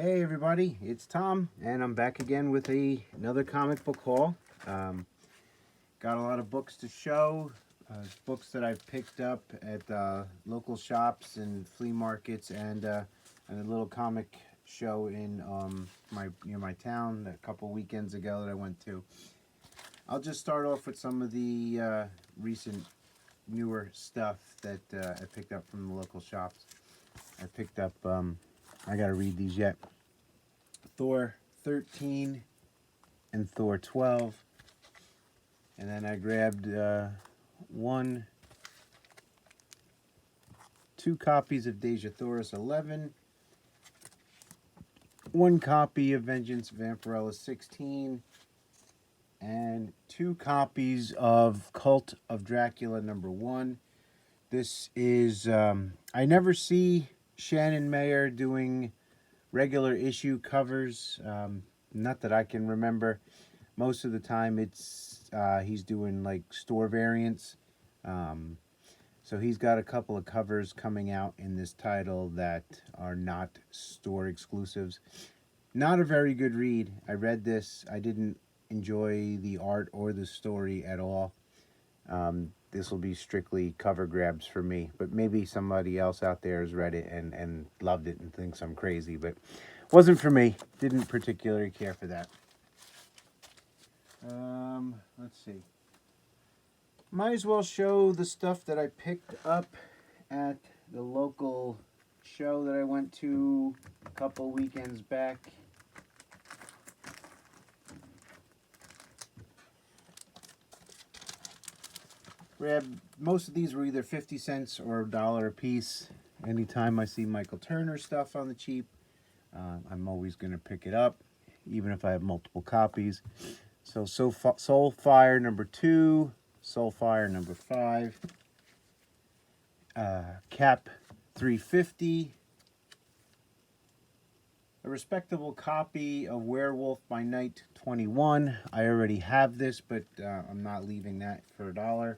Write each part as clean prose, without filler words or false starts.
Hey everybody, it's Tom, and I'm back again with another comic book haul. Got a lot of books to show, books that I've picked up at local shops and flea markets, and a little comic show in my near my town a couple weekends ago that I went to. I'll just start off with some of the recent newer stuff that I picked up from the local shops. I picked up. I gotta read these yet. Thor 13 and Thor 12. And then I grabbed two copies of Deja Thoris 11, one copy of Vengeance of Vampirella 16, and two copies of Cult of Dracula #1. This is, I never see Shannon Mayer doing regular issue covers, not that I can remember. Most of the time it's he's doing like store variants. So he's got a couple of covers coming out in this title that are not store exclusives. Not a very good read. I read this. I didn't enjoy the art or the story at all. This will be strictly cover grabs for me, but maybe somebody else out there has read it and loved it and thinks I'm crazy, but wasn't for me. Didn't particularly care for that. Let's see. Might as well show the stuff that I picked up at the local show that I went to a couple weekends back. Most of these were either 50 cents or $1 a piece. Anytime I see Michael Turner stuff on the cheap, I'm always going to pick it up, even if I have multiple copies. So Soulfire #2, Soulfire #5, Cap 350, a respectable copy of Werewolf by Night 21. I already have this, but I'm not leaving that for $1.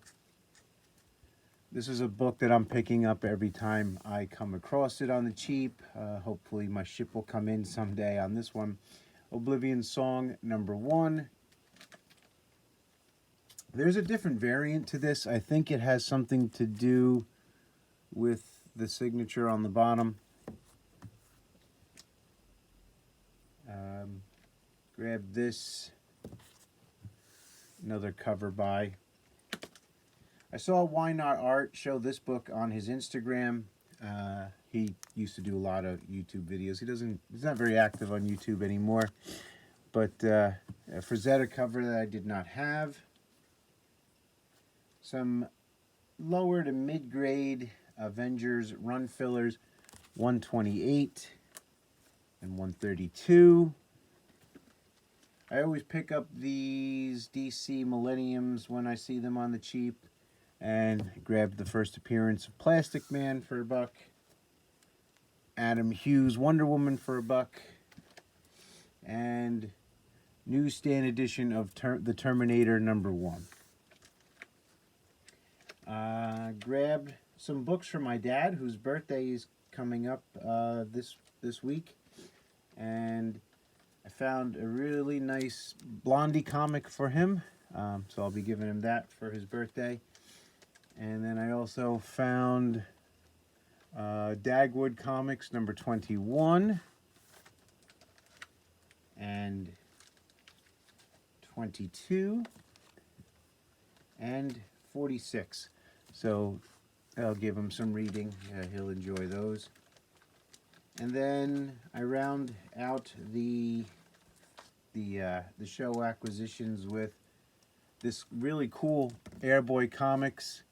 This is a book that I'm picking up every time I come across it on the cheap. Hopefully my ship will come in someday on this one. Oblivion Song #1. There's a different variant to this. I think it has something to do with the signature on the bottom. Grab this. Another cover by. I saw Why Not Art show this book on his Instagram. He used to do a lot of YouTube videos. He's not very active on YouTube anymore. But a Frazetta cover that I did not have. Some lower to mid-grade Avengers run fillers, 128 and 132. I always pick up these DC Millenniums when I see them on the cheap, and grab the first appearance of Plastic Man for $1, Adam Hughes Wonder Woman for $1, and newsstand edition of the Terminator #1. Grabbed some books for my dad, whose birthday is coming up this week, and I found a really nice Blondie comic for him, so I'll be giving him that for his birthday. And then I also found Dagwood Comics #21 and 22 and 46. So I'll give him some reading. He'll enjoy those. And then I round out the show acquisitions with this really cool Airboy Comics.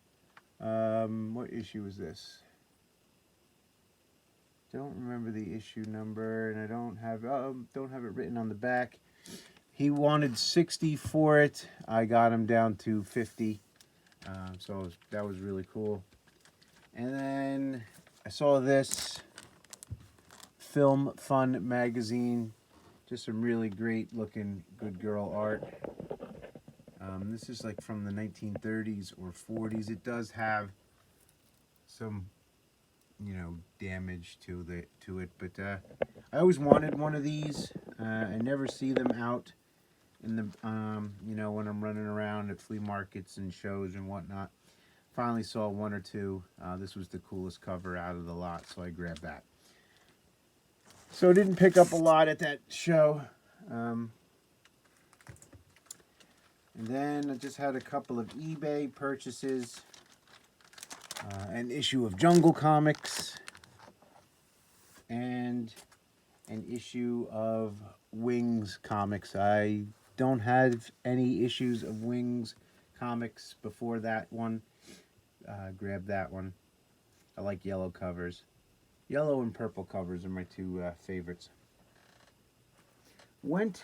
What issue is this? Don't remember the issue number, and I don't have it written on the back. He wanted 60 for it. I got him down to 50. So that was really cool. And then I saw this Film Fun magazine. Just some really great looking good girl art. This is like from the 1930s or 40s. It does have some, damage to it, but I always wanted one of these. I never see them out in the, you know, when I'm running around at flea markets and shows and whatnot. Finally saw one or two. This was the coolest cover out of the lot, so I grabbed that. So I didn't pick up a lot at that show. Um, and then I just had a couple of eBay purchases. An issue of Jungle Comics and an issue of Wings Comics. I don't have any issues of Wings Comics before that one. Grab that one. I like yellow covers. Yellow and purple covers are my two favorites. Went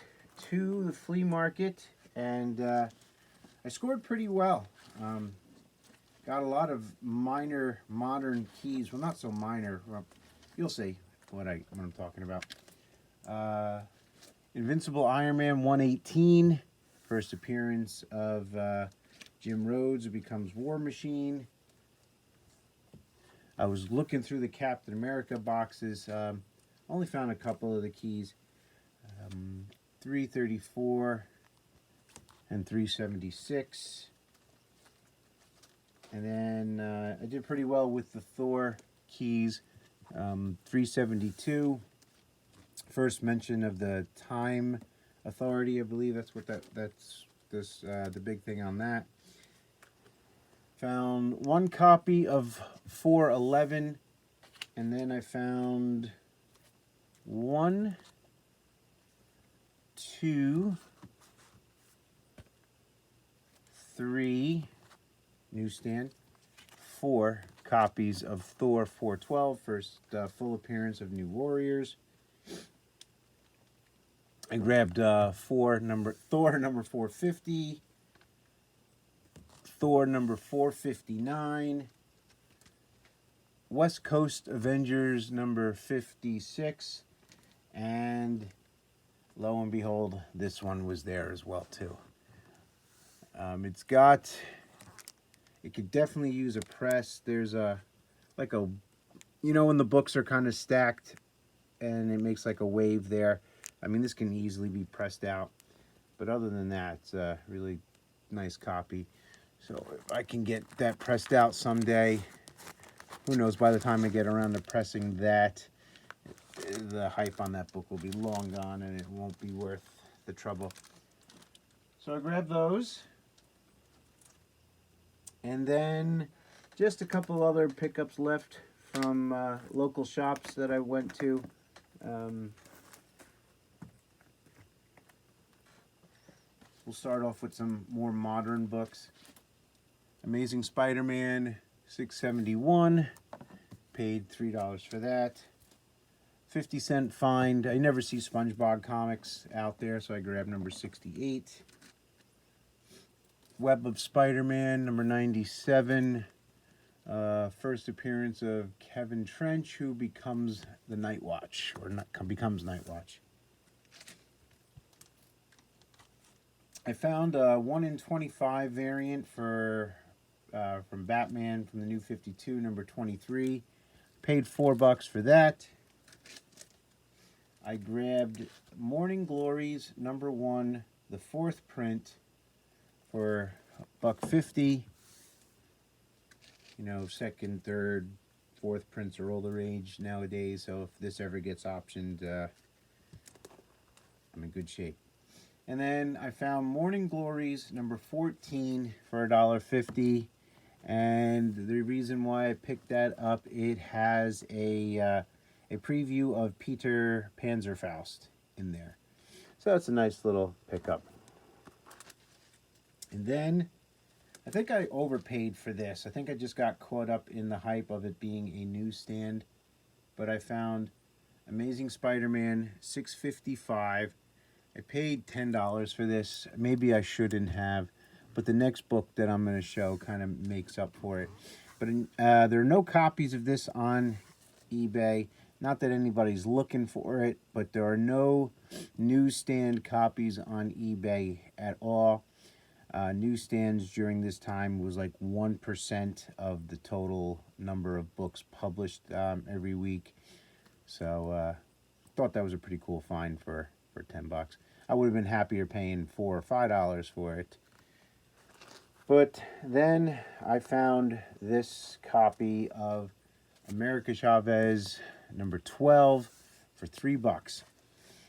to the flea market and I scored pretty well. Got a lot of minor modern keys. Well, not so minor. Well, you'll see what I'm talking about. Invincible Iron Man 118. First appearance of Jim Rhodes, who becomes War Machine. I was looking through the Captain America boxes. Only found a couple of the keys. 334 and 376. And then I did pretty well with the Thor keys. 372. First mention of the Time Authority, I believe that's what that's the big thing on that. Found one copy of 411, and then I found 1, 2, 3 newsstand, 4 copies of Thor 412, first full appearance of New Warriors. I grabbed Thor number 450, Thor number 459, West Coast Avengers number 56, and lo and behold, this one was there as well too. It could definitely use a press. There's like a, you know, when the books are kind of stacked and it makes like a wave there. I mean, this can easily be pressed out, but other than that, it's a really nice copy. So if I can get that pressed out someday, who knows, by the time I get around to pressing that, the hype on that book will be long gone and it won't be worth the trouble. So I grabbed those. And then just a couple other pickups left from local shops that I went to. We'll start off with some more modern books. Amazing Spider-Man 671. Paid $3 for that. 50-cent find. I never see SpongeBob comics out there, so I grabbed number 68. Web of Spider-Man, number 97. First appearance of Kevin Trench, who becomes the Night Watch, or becomes Night Watch. I found a 1 in 25 variant from Batman from the New 52, number 23. Paid $4 for that. I grabbed Morning Glories number 1, the 4th print, for $1.50. You know, 2nd, 3rd, 4th prints are all the rage nowadays, so if this ever gets optioned, I'm in good shape. And then I found Morning Glories number 14 for $1.50. And the reason why I picked that up, it has a preview of Peter Panzerfaust in there. So that's a nice little pickup. And then I think I overpaid for this. I think I just got caught up in the hype of it being a newsstand. But I found Amazing Spider-Man 655. I paid $10 for this. Maybe I shouldn't have, but the next book that I'm going to show kind of makes up for it. But there are no copies of this on eBay. Not that anybody's looking for it, but there are no newsstand copies on eBay at all. Newsstands during this time was like 1% of the total number of books published every week. So thought that was a pretty cool find for 10 bucks. I would have been happier paying $4 or $5 for it. But then I found this copy of America Chavez number 12 for $3.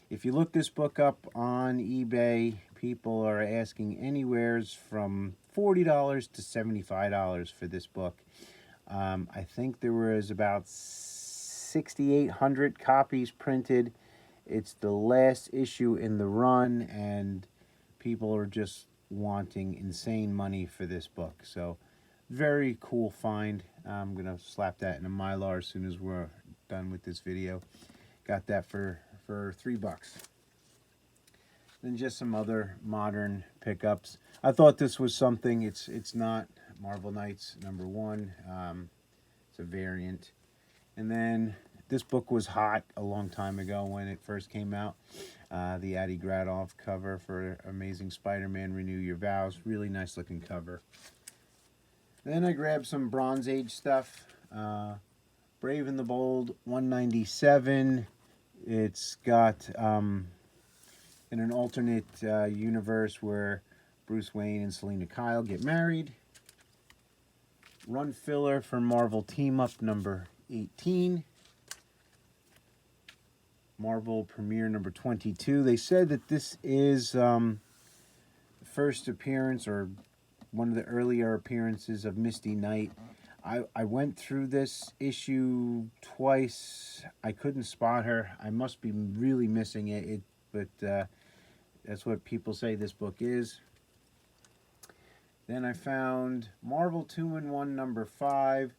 If you look this book up on eBay, people are asking anywheres from $40 to $75 for this book. I think there was about 6,800 copies printed. It's the last issue in the run, and people are just wanting insane money for this book. So, very cool find. I'm going to slap that in a Mylar as soon as we're done with this video. Got that for $3. Then just some other modern pickups. I thought this was something. It's not Marvel Knights number 1. It's a variant. And then this book was hot a long time ago when it first came out. The Adi Gradoff cover for Amazing Spider-Man Renew Your Vows. Really nice looking cover. Then I grabbed some Bronze Age stuff. Brave and the Bold 197. It's got in an alternate universe where Bruce Wayne and Selina Kyle get married. Run filler for Marvel Team Up number 18. Marvel Premiere number 22. They said that this is first appearance or one of the earlier appearances of Misty Knight. I went through this issue twice. I couldn't spot her. I must be really missing it. But that's what people say this book is. Then I found Marvel 2-in-1 number 5.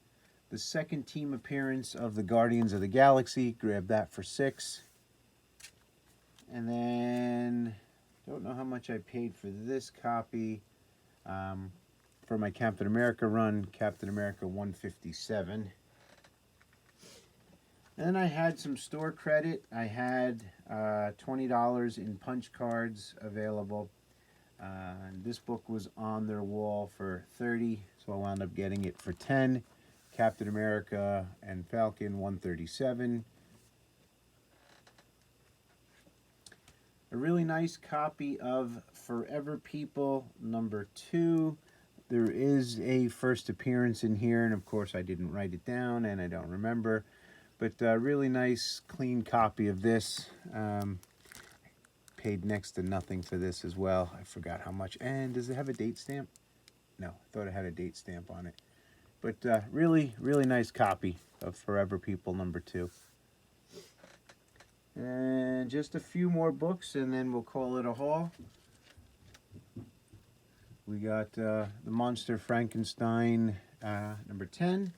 The second team appearance of the Guardians of the Galaxy. Grabbed that for $6. And then, don't know how much I paid for this copy. For my Captain America run, Captain America 157. Then I had some store credit. I had $20 in punch cards available. This book was on their wall for $30, so I wound up getting it for $10. Captain America and Falcon 137. A really nice copy of Forever People number 2. There is a first appearance in here, and of course I didn't write it down and I don't remember. But really nice, clean copy of this. Paid next to nothing for this as well. I forgot how much. And does it have a date stamp? No, I thought it had a date stamp on it. But really, really nice copy of Forever People number 2. And just a few more books and then we'll call it a haul. We got the Monster Frankenstein number 10.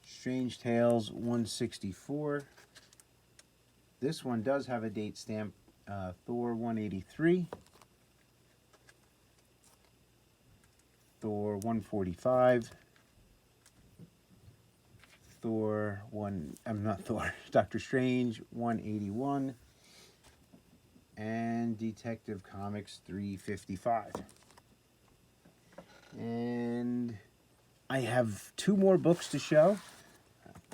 Strange Tales 164. This one does have a date stamp. Thor 183. Thor 145. Doctor Strange 181. And Detective Comics 355. And I have 2 more books to show.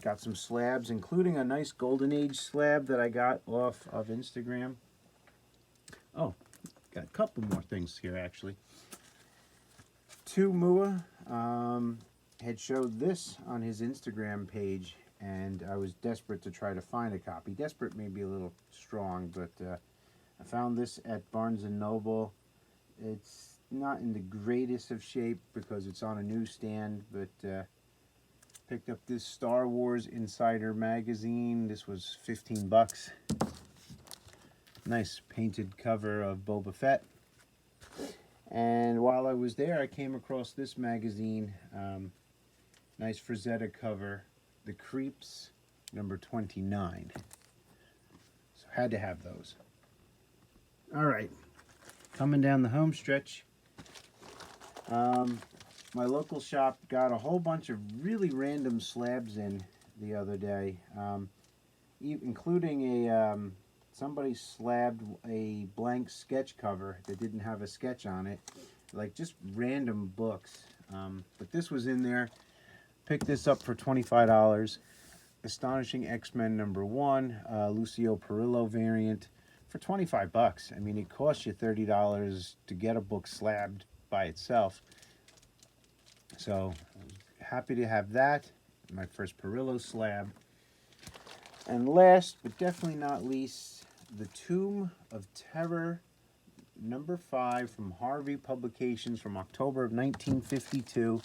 Got some slabs, including a nice Golden Age slab that I got off of Instagram. Oh, got a couple more things here actually. 2 Mua had showed this on his Instagram page, and I was desperate to try to find a copy. Desperate may be a little strong, but I found this at Barnes & Noble. It's not in the greatest of shape because it's on a newsstand, but picked up this Star Wars Insider magazine. This was 15 bucks. Nice painted cover of Boba Fett. And while I was there, I came across this magazine. Nice Frazetta cover. The Creeps, number 29. So had to have those. All right, coming down the home stretch. My local shop got a whole bunch of really random slabs in the other day, including somebody slabbed a blank sketch cover that didn't have a sketch on it, like just random books. But this was in there. Picked this up for $25. Astonishing X-Men #1, Lucio Perillo variant for 25 bucks. I mean, it costs you $30 to get a book slabbed by itself. So, happy to have that. My first Perillo slab. And last, but definitely not least, The Tomb of Terror #5 from Harvey Publications from October of 1952.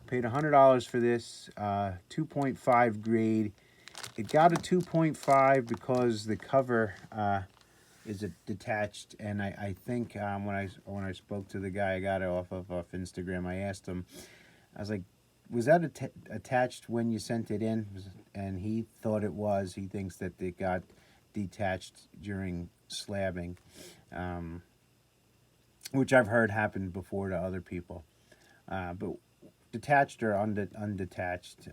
Paid $100 for this, 2.5 grade. It got a 2.5 because the cover is detached, and I think when I spoke to the guy I got it off Instagram, I asked him, I was like, was that attached when you sent it in? And he thought it was. He thinks that it got detached during slabbing, which I've heard happened before to other people. But detached or undetached,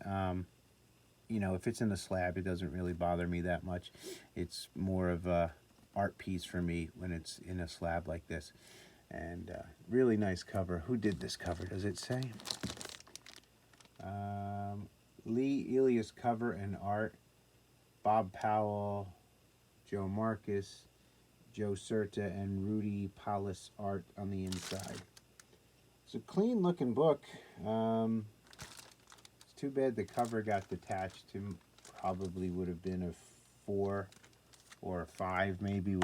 you know, if it's in the slab, it doesn't really bother me that much. It's more of a art piece for me when it's in a slab like this. And really nice cover. Who did this cover? Does it say? Lee Elias cover and art. Bob Powell, Joe Marcus, Joe Certa, and Rudy Palis art on the inside. It's a clean looking book. It's too bad the cover got detached. It probably would have been a 4 or a 5 maybe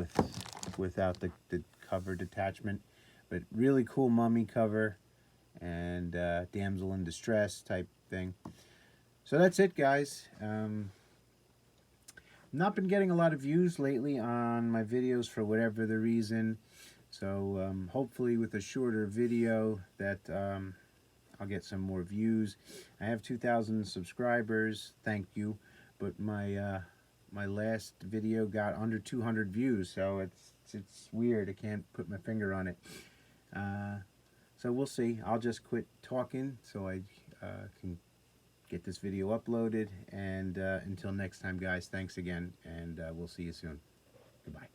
without the cover detachment. But really cool mummy cover and damsel in distress type thing. So that's it, guys. Not been getting a lot of views lately on my videos for whatever the reason. So hopefully with a shorter video that I'll get some more views. I have 2,000 subscribers. Thank you. But my my last video got under 200 views, so it's weird. I can't put my finger on it. So we'll see. I'll just quit talking so I can get this video uploaded. And until next time, guys, thanks again, and we'll see you soon. Goodbye.